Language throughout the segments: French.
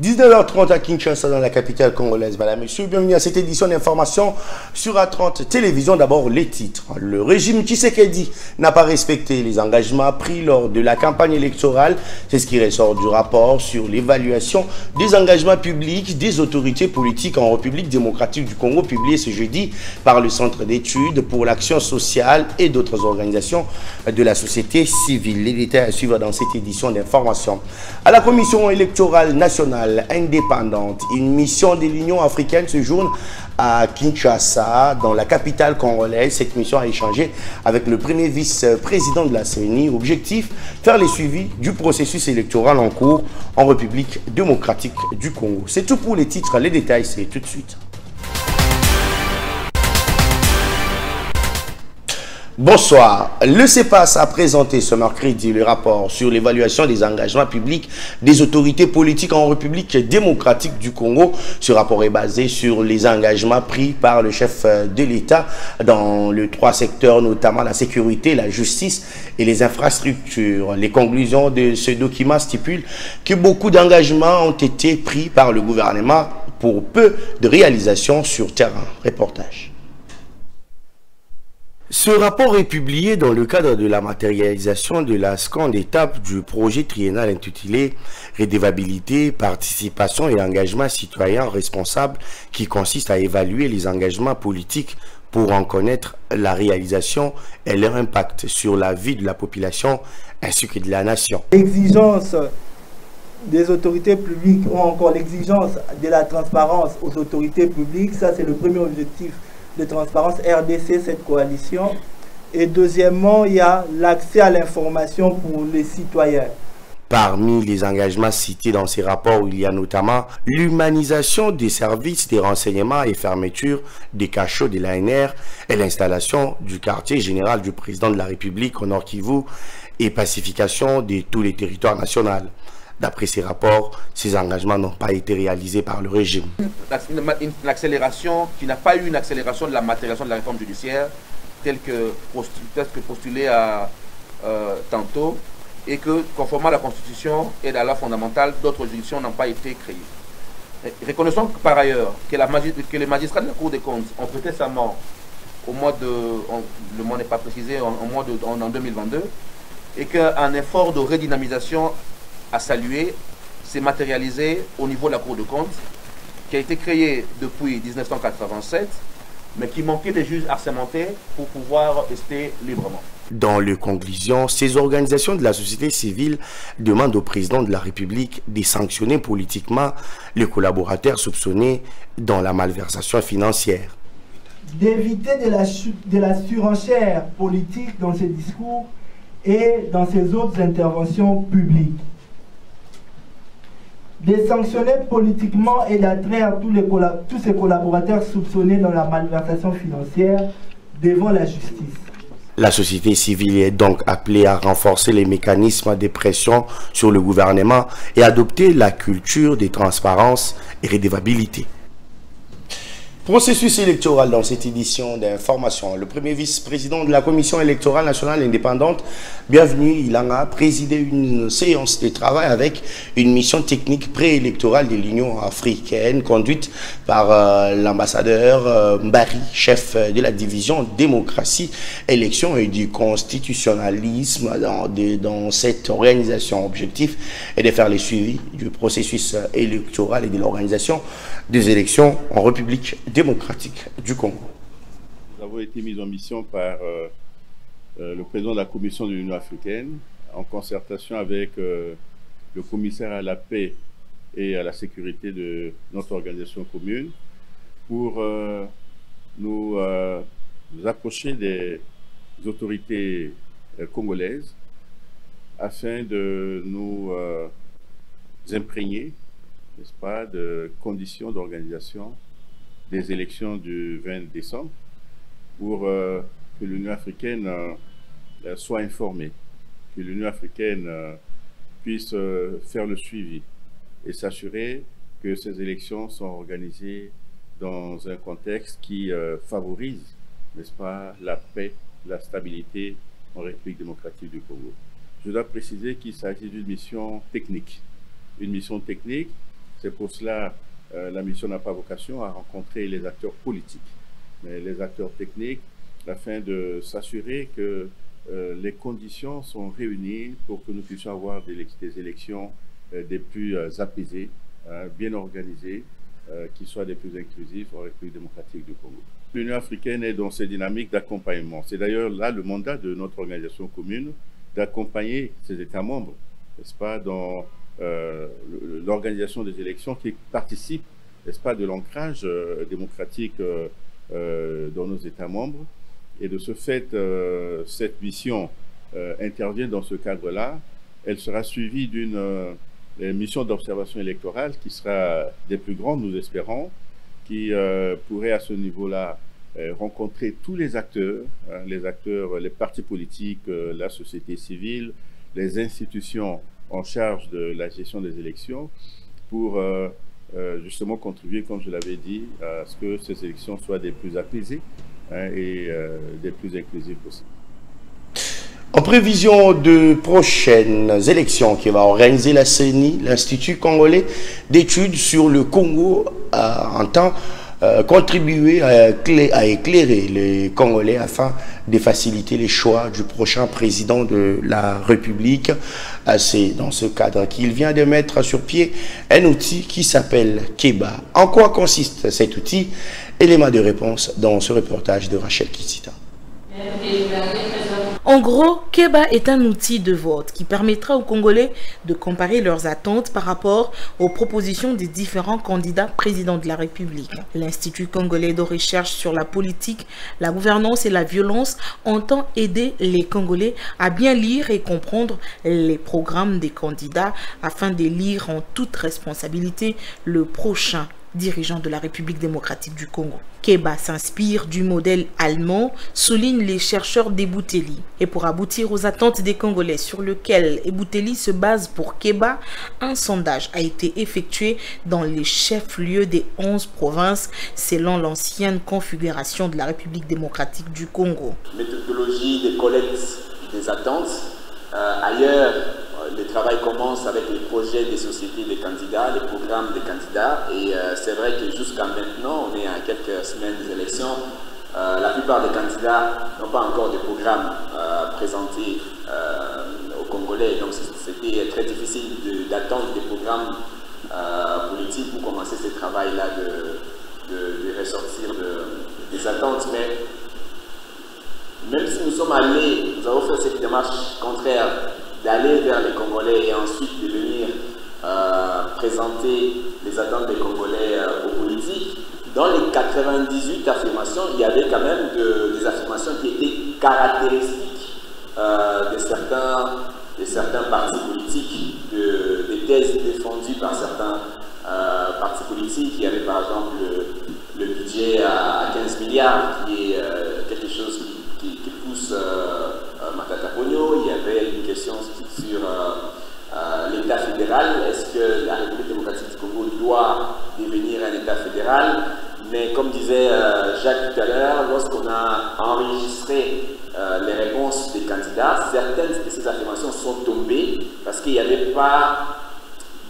19h30 à Kinshasa, dans la capitale congolaise. Madame, Monsieur, bienvenue à cette édition d'information sur A30 Télévision. D'abord, les titres. Le régime Tshisekedi n'a pas respecté les engagements pris lors de la campagne électorale. C'est ce qui ressort du rapport sur l'évaluation des engagements publics des autorités politiques en République démocratique du Congo, publié ce jeudi par le Centre d'études pour l'action sociale et d'autres organisations de la société civile. Les détails à suivre dans cette édition d'information. À la Commission électorale nationale indépendante, une mission de l'Union africaine séjourne à Kinshasa, dans la capitale congolaise. Cette mission a échangé avec le premier vice-président de la CENI. Objectif, faire le suivi du processus électoral en cours en République démocratique du Congo. C'est tout pour les titres, les détails c'est tout de suite. Bonsoir. Le CEPAS a présenté ce mercredi le rapport sur l'évaluation des engagements publics des autorités politiques en République démocratique du Congo. Ce rapport est basé sur les engagements pris par le chef de l'État dans les trois secteurs, notamment la sécurité, la justice et les infrastructures. Les conclusions de ce document stipulent que beaucoup d'engagements ont été pris par le gouvernement pour peu de réalisations sur terrain. Reportage. Ce rapport est publié dans le cadre de la matérialisation de la seconde étape du projet triennal intitulé « Redevabilité, participation et engagement citoyen responsable » qui consiste à évaluer les engagements politiques pour en connaître la réalisation et leur impact sur la vie de la population ainsi que de la nation. L'exigence des autorités publiques ou encore l'exigence de la transparence aux autorités publiques, ça c'est le premier objectif de transparence RDC, cette coalition. Et deuxièmement, il y a l'accès à l'information pour les citoyens. Parmi les engagements cités dans ces rapports, il y a notamment l'humanisation des services des renseignements et fermeture des cachots de l'ANR et l'installation du quartier général du président de la République au Nord Kivu et pacification de tous les territoires nationaux. D'après ces rapports, ces engagements n'ont pas été réalisés par le régime. L'accélération, qui n'a pas eu une accélération de la matérialisation de la réforme judiciaire, telle que postulée tantôt, et que, conformément à la Constitution et à la loi fondamentale, d'autres juridictions n'ont pas été créées. Reconnaissons par ailleurs que les magistrats de la Cour des comptes ont prêté serment au mois de... le mois n'est pas précisé, en 2022, et qu'un effort de redynamisation à saluer, s'est matérialisé au niveau de la Cour de compte, qui a été créée depuis 1987, mais qui manquait des juges assermentés pour pouvoir rester librement. Dans les conclusions, ces organisations de la société civile demandent au président de la République de sanctionner politiquement les collaborateurs soupçonnés dans la malversation financière. D'éviter de la surenchère politique dans ses discours et dans ses autres interventions publiques. De sanctionner politiquement et d'attraire tous ces collaborateurs soupçonnés dans la malversation financière devant la justice. La société civile est donc appelée à renforcer les mécanismes de pression sur le gouvernement et adopter la culture de transparence et redevabilité. Processus électoral dans cette édition d'information. Le premier vice-président de la Commission électorale nationale indépendante, bienvenue, il en a présidé une séance de travail avec une mission technique préélectorale de l'Union africaine conduite par l'ambassadeur Mbari, chef de la division démocratie, élection et du constitutionnalisme dans cette organisation. Objectif est de faire le suivi du processus électoral et de l'organisation des élections en République démocratique du Congo. Nous avons été mis en mission par le président de la Commission de l'Union africaine en concertation avec le commissaire à la paix et à la sécurité de notre organisation commune pour nous approcher des autorités congolaises afin de nous imprégner, n'est-ce pas, de conditions d'organisation des élections du 20 décembre pour que l'Union africaine soit informée, que l'Union africaine puisse faire le suivi et s'assurer que ces élections sont organisées dans un contexte qui favorise, n'est-ce pas, la paix, la stabilité en République démocratique du Congo. Je dois préciser qu'il s'agit d'une mission technique. Une mission technique C'est pour cela la mission n'a pas vocation à rencontrer les acteurs politiques, mais les acteurs techniques, afin de s'assurer que les conditions sont réunies pour que nous puissions avoir des élections des plus apaisées, bien organisées, qui soient des plus inclusives en République démocratique du Congo. L'Union africaine est dans ces dynamiques d'accompagnement. C'est d'ailleurs là le mandat de notre organisation commune, d'accompagner ses États membres, n'est-ce pas, dans l'organisation des élections qui participe, n'est-ce pas, de l'ancrage démocratique dans nos États membres. Et de ce fait, cette mission intervient dans ce cadre-là. Elle sera suivie d'une mission d'observation électorale qui sera des plus grandes, nous espérons, qui pourrait à ce niveau-là rencontrer tous les acteurs, les partis politiques, la société civile, les institutions en charge de la gestion des élections, pour justement contribuer, comme je l'avais dit, à ce que ces élections soient des plus apaisées et des plus inclusives possibles. En prévision de prochaines élections qui va organiser la CENI, l'Institut congolais d'études sur le Congo entend contribuer à éclairer les Congolais afin de faciliter les choix du prochain président de la République. C'est dans ce cadre qu'il vient de mettre sur pied un outil qui s'appelle Keba. En quoi consiste cet outil? Élément de réponse dans ce reportage de Rachel Kitsita. En gros, Keba est un outil de vote qui permettra aux Congolais de comparer leurs attentes par rapport aux propositions des différents candidats présidents de la République. L'Institut congolais de recherche sur la politique, la gouvernance et la violence entend aider les Congolais à bien lire et comprendre les programmes des candidats afin d'élire en toute responsabilité le prochain dirigeant de la République démocratique du Congo. Keba s'inspire du modèle allemand, soulignent les chercheurs d'Ebouteli. Et pour aboutir aux attentes des Congolais sur lequel Ebouteli se base pour Keba, un sondage a été effectué dans les chefs-lieux des 11 provinces selon l'ancienne configuration de la République démocratique du Congo. Méthodologie de collecte des attentes. Ailleurs, le travail commence avec les projets des sociétés des candidats, les programmes des candidats. Et c'est vrai que jusqu'à maintenant, on est à quelques semaines des élections. La plupart des candidats n'ont pas encore de programme présenté aux Congolais. Donc c'était très difficile d'attendre des programmes politiques pour commencer ce travail-là de ressortir des attentes. Mais même si nous sommes allés, nous avons fait cette démarche contraire d'aller vers les Congolais et ensuite de venir présenter les attentes des Congolais aux politiques. Dans les 98 affirmations, il y avait quand même des affirmations qui étaient caractéristiques de certains partis politiques, des thèses défendues par certains partis politiques. Il y avait par exemple le budget à 15 milliards, qui est quelque chose qui pousse Matata Pogno. Il y avait une question sur l'État fédéral. Est-ce que la République démocratique du Congo doit devenir un État fédéral? Mais comme disait Jacques tout à l'heure, lorsqu'on a enregistré les réponses des candidats, certaines de ces affirmations sont tombées parce qu'il n'y avait pas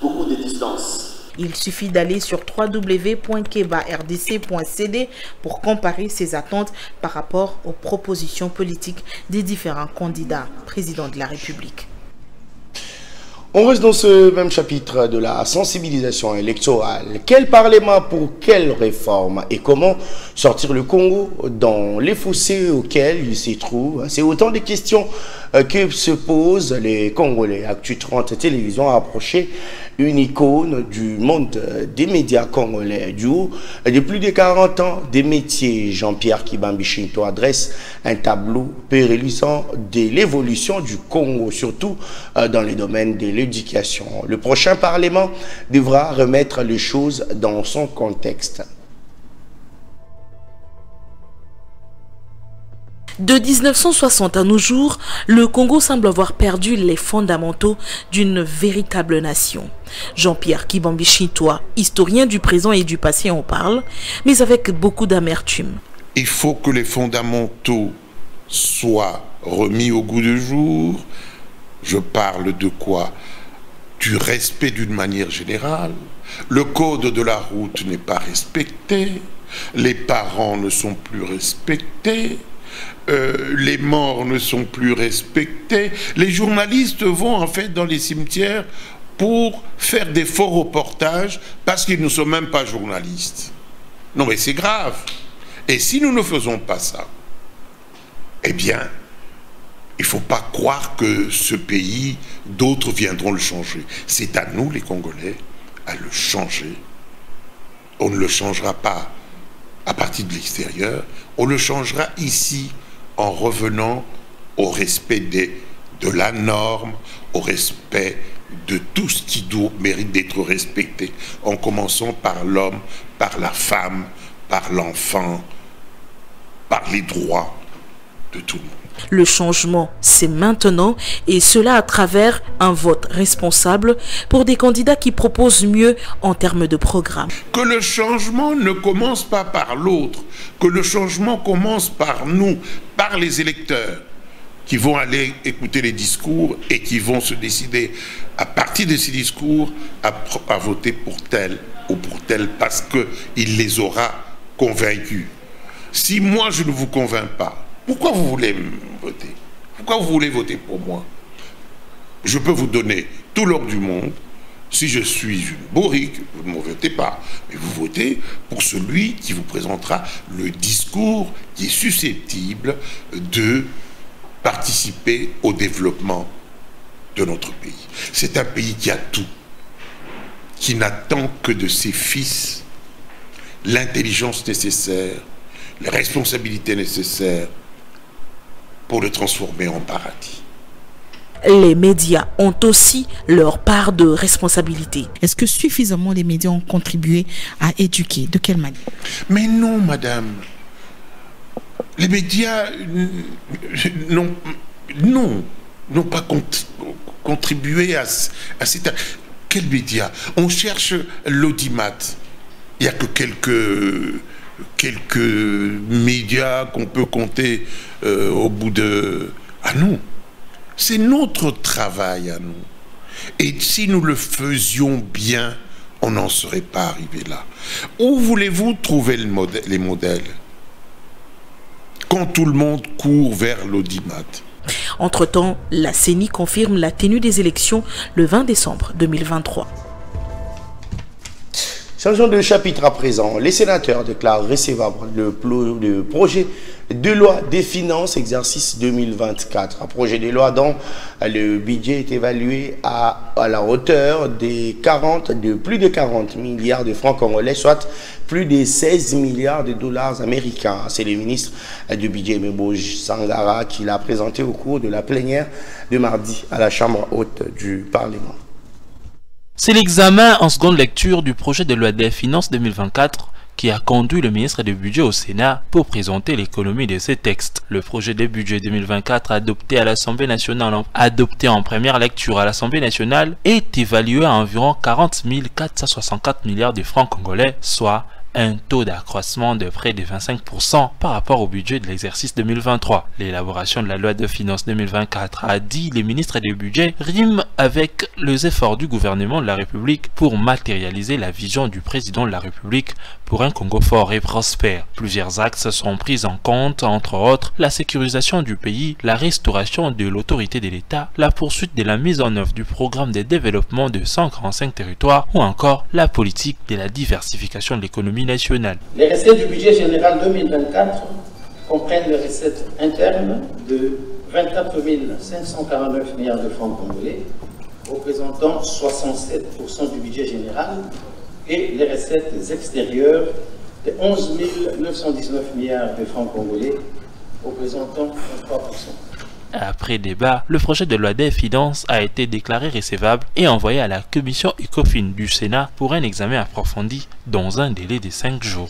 beaucoup de distance. Il suffit d'aller sur www.kebardc.cd pour comparer ses attentes par rapport aux propositions politiques des différents candidats présidents de la République. On reste dans ce même chapitre de la sensibilisation électorale. Quel parlement pour quelle réforme et comment sortir le Congo dans les fossés auxquels il s'y trouve? C'est autant de questions que se posent les Congolais. Actu 30 Télévision a approché une icône du monde des médias congolais. Du haut de plus de 40 ans des métiers, Jean-Pierre Kibambi Shinto adresse un tableau pérennisant de l'évolution du Congo, surtout dans les domaines de l'éducation. Le prochain Parlement devra remettre les choses dans son contexte. De 1960 à nos jours, le Congo semble avoir perdu les fondamentaux d'une véritable nation. Jean-Pierre Kibambi Shinto, historien du présent et du passé, en parle, mais avec beaucoup d'amertume. Il faut que les fondamentaux soient remis au goût du jour. Je parle de quoi? du respect d'une manière générale. Le code de la route n'est pas respecté, les parents ne sont plus respectés, les morts ne sont plus respectés. Les journalistes vont en fait dans les cimetières pour faire des faux reportages parce qu'ils ne sont même pas journalistes. Non mais c'est grave. Et si nous ne faisons pas ça, eh bien, il ne faut pas croire que ce pays, d'autres viendront le changer. C'est à nous, les Congolais, à le changer. On ne le changera pas à partir de l'extérieur, on le changera ici en revenant au respect de la norme, au respect de tout ce qui mérite d'être respecté, en commençant par l'homme, par la femme, par l'enfant, par les droits de tout le monde. Le changement, c'est maintenant, et cela à travers un vote responsable pour des candidats qui proposent mieux en termes de programme. Que le changement ne commence pas par l'autre, que le changement commence par nous, par les électeurs, qui vont aller écouter les discours et qui vont se décider, à partir de ces discours, à voter pour tel ou pour tel, parce qu'il les aura convaincus. Si moi je ne vous convainc pas, pourquoi vous voulez me voter? Pourquoi vous voulez voter pour moi? Je peux vous donner tout l'or du monde. Si je suis une bourrique, vous ne me votez pas. Mais vous votez pour celui qui vous présentera le discours qui est susceptible de participer au développement de notre pays. C'est un pays qui a tout, qui n'attend que de ses fils l'intelligence nécessaire, les responsabilités nécessaires pour le transformer en paradis. Les médias ont aussi leur part de responsabilité. Est-ce que suffisamment les médias ont contribué à éduquer? De quelle manière? Mais non, madame. Les médias n'ont pas contribué à cette... Quels médias? On cherche l'audimat. Il n'y a que quelques médias qu'on peut compter au bout de... Ah non, c'est notre travail à nous. Et si nous le faisions bien, on n'en serait pas arrivé là. Où voulez-vous trouver les modèles quand tout le monde court vers l'audimat? Entre-temps, la CENI confirme la tenue des élections le 20 décembre 2023. Changeons de chapitre à présent. Les sénateurs déclarent recevable le projet de loi des finances exercice 2024. Un projet de loi dont le budget est évalué à la hauteur de plus de 40 milliards de francs congolais, soit plus de 16 milliards de dollars américains. C'est le ministre du budget, Meboj Sangara, qui l'a présenté au cours de la plénière de mardi à la Chambre haute du Parlement. C'est l'examen en seconde lecture du projet de loi des finances 2024 qui a conduit le ministre du Budget au Sénat pour présenter l'économie de ces textes. Le projet de budget 2024 adopté à l'Assemblée nationale, adopté en première lecture à l'Assemblée nationale, est évalué à environ 40 464 milliards de francs congolais, soit un taux d'accroissement de près de 25% par rapport au budget de l'exercice 2023. L'élaboration de la loi de finances 2024, a dit le ministre du Budget, rime avec les efforts du gouvernement de la République pour matérialiser la vision du président de la République pour un Congo fort et prospère. Plusieurs axes sont pris en compte, entre autres la sécurisation du pays, la restauration de l'autorité de l'État, la poursuite de la mise en œuvre du programme de développement de 145 territoires ou encore la politique de la diversification de l'économie nationale. Les recettes du budget général 2024 comprennent les recettes internes de 24 549 milliards de francs congolais, représentant 67% du budget général, et les recettes extérieures de 11 919 milliards de francs congolais, représentant 33%. Après débat, le projet de loi des finances a été déclaré recevable et envoyé à la commission ECOFIN du Sénat pour un examen approfondi dans un délai de 5 jours.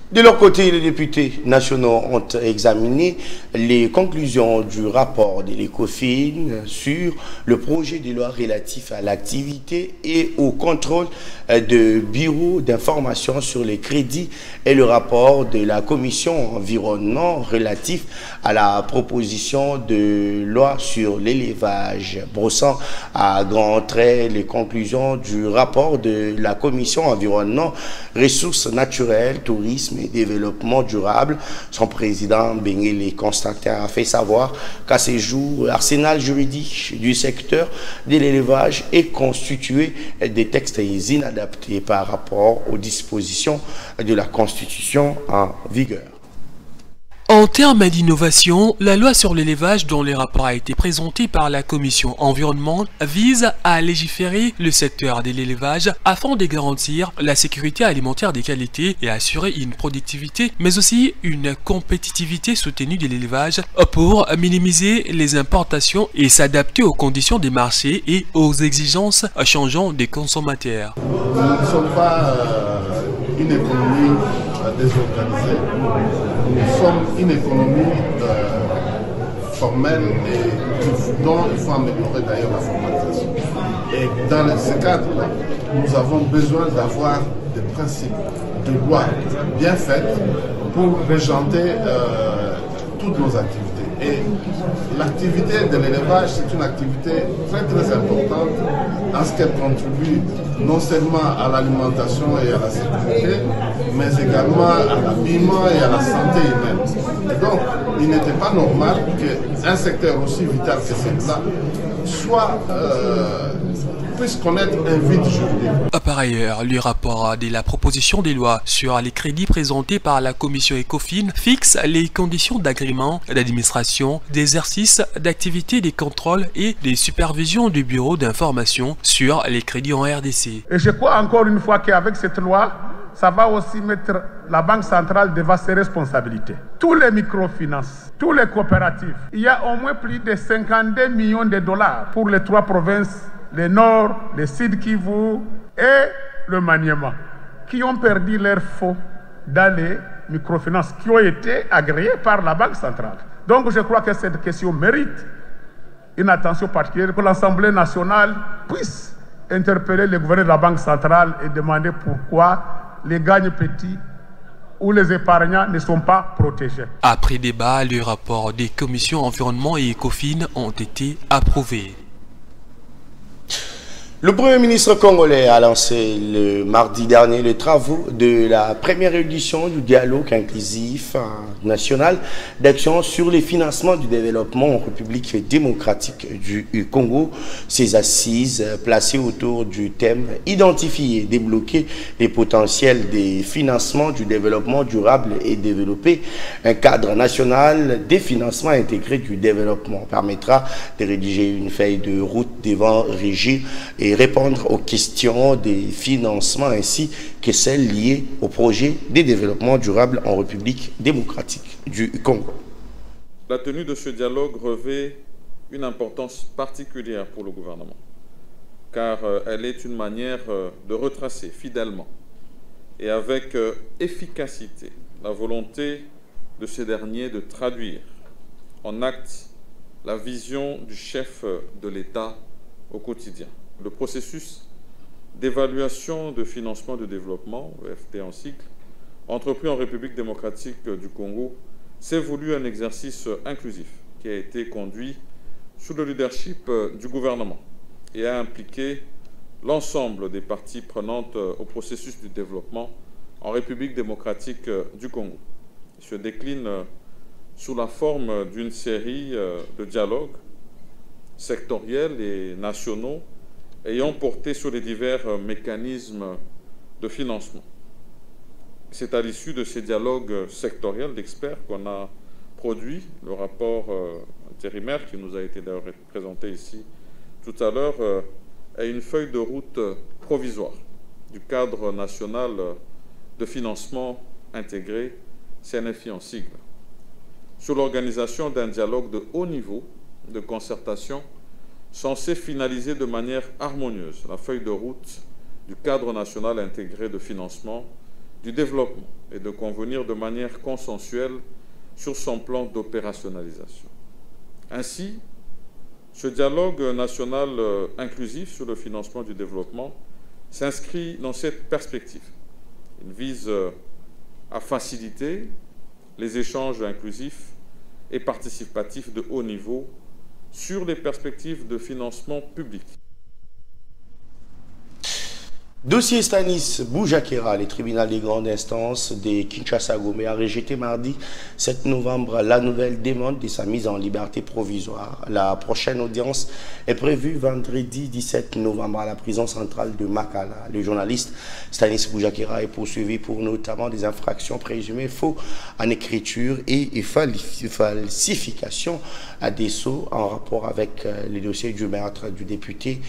De leur côté, les députés nationaux ont examiné les conclusions du rapport de l'ECOFIN sur le projet de loi relatif à l'activité et au contrôle de bureaux d'information sur les crédits et le rapport de la commission environnement relatif à la proposition de loi sur l'élevage, brossant à grands traits les conclusions du rapport de la commission environnement, ressources naturelles, tourisme et développement durable. Son président, Bengele Constantin, a fait savoir qu'à ce jour, l'arsenal juridique du secteur de l'élevage est constitué des textes inadaptés par rapport aux dispositions de la Constitution en vigueur. En termes d'innovation, la loi sur l'élevage dont le rapport a été présenté par la Commission environnement vise à légiférer le secteur de l'élevage afin de garantir la sécurité alimentaire de qualité et assurer une productivité mais aussi une compétitivité soutenue de l'élevage pour minimiser les importations et s'adapter aux conditions des marchés et aux exigences changeantes des consommateurs. Nous ne sommes pas une économie désorganisée. Nous sommes une économie formelle et dont il faut améliorer d'ailleurs la formalisation. Et dans ce cadre-là, nous avons besoin d'avoir des principes, de lois bien faites pour régenter toutes nos activités. Et l'activité de l'élevage, c'est une activité très très importante en ce qu'elle contribue non seulement à l'alimentation et à la sécurité, mais également à l'habillement et à la santé humaine. Et donc, il n'était pas normal qu'un secteur aussi vital que celui-là puisse connaître un vide juridique. Par ailleurs, le rapport de la proposition des lois sur les crédits présentés par la commission ECOFIN fixe les conditions d'agrément, d'administration, d'exercice, d'activité, des contrôles et des supervisions du bureau d'information sur les crédits en RDC. Et je crois encore une fois qu'avec cette loi, ça va aussi mettre la Banque centrale devant ses responsabilités. Tous les microfinances, tous les coopératives, il y a au moins plus de 52 millions de dollars pour les 3 provinces, le Nord, le Sud Kivu et le Maniema, qui ont perdu leurs fonds dans les microfinances qui ont été agréées par la Banque centrale. Donc je crois que cette question mérite une attention particulière, que l'Assemblée nationale puisse interpeller le gouverneur de la Banque centrale et demander pourquoi les gagnes petits où les épargnants ne sont pas protégés. Après débat, les rapports des commissions environnement et ECOFIN ont été approuvés. Le Premier ministre congolais a lancé le mardi dernier les travaux de la première édition du dialogue inclusif national d'action sur les financements du développement en République démocratique du Congo. Ces assises placées autour du thème « Identifier et débloquer les potentiels des financements du développement durable et développer un cadre national des financements intégrés du développement » permettra de rédiger une feuille de route devant régir et répondre aux questions des financements ainsi que celles liées au projet de développement durable en République démocratique du Congo. La tenue de ce dialogue revêt une importance particulière pour le gouvernement, car elle est une manière de retracer fidèlement et avec efficacité la volonté de ce dernier de traduire en actes la vision du chef de l'État au quotidien. Le processus d'évaluation de financement de développement, EFT en cycle, entrepris en République démocratique du Congo, s'est voulu un exercice inclusif qui a été conduit sous le leadership du gouvernement et a impliqué l'ensemble des parties prenantes au processus du développement en République démocratique du Congo. Il se décline sous la forme d'une série de dialogues sectoriels et nationaux ayant porté sur les divers mécanismes de financement. C'est à l'issue de ces dialogues sectoriels d'experts qu'on a produit le rapport intérimaire qui nous a été d'ailleurs présenté ici tout à l'heure et une feuille de route provisoire du cadre national de financement intégré, CNFI en sigle, sur l'organisation d'un dialogue de haut niveau de concertation censé finaliser de manière harmonieuse la feuille de route du cadre national intégré de financement du développement et de convenir de manière consensuelle sur son plan d'opérationnalisation. Ainsi, ce dialogue national inclusif sur le financement du développement s'inscrit dans cette perspective. Il vise à faciliter les échanges inclusifs et participatifs de haut niveau sur les perspectives de financement public. Dossier Stanis Boujakera, le tribunal des grandes instances de Kinshasa-Gombe a rejeté mardi 7 novembre la nouvelle demande de sa mise en liberté provisoire. La prochaine audience est prévue vendredi 17 novembre à la prison centrale de Makala. Le journaliste Stanis Boujakera est poursuivi pour notamment des infractions présumées faux en écriture et falsification à des sceaux en rapport avec les dossiers du meurtre du député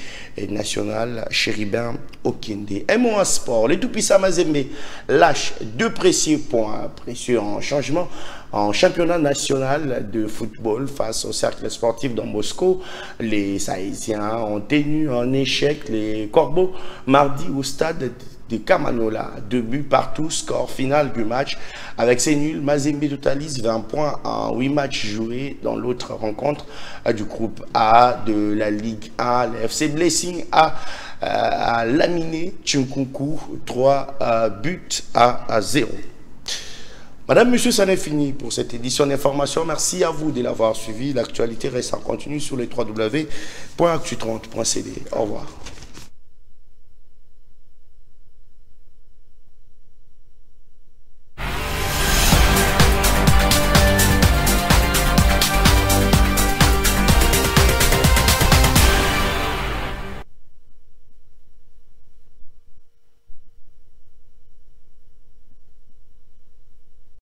national Chéribin Okinde. Un mot en sport, les tout-puissants Mazembe lâchent 2 précieux points précieux en changement en championnat national de football face au cercle sportif Don Bosco. Les Sahésiens ont tenu en échec les Corbeaux mardi au stade de Kamanola. 2 buts partout, score final du match. Avec ces nuls, Mazembe totalise 20 points en 8 matchs joués dans l'autre rencontre du groupe A de la Ligue 1. Le FC Blessing a laminé Tchinkunku 3 buts à 0. Madame, Monsieur, ça n'est fini pour cette édition d'information. Merci à vous de l'avoir suivi. L'actualité reste en continu sur les www.actu30.cd. Au revoir.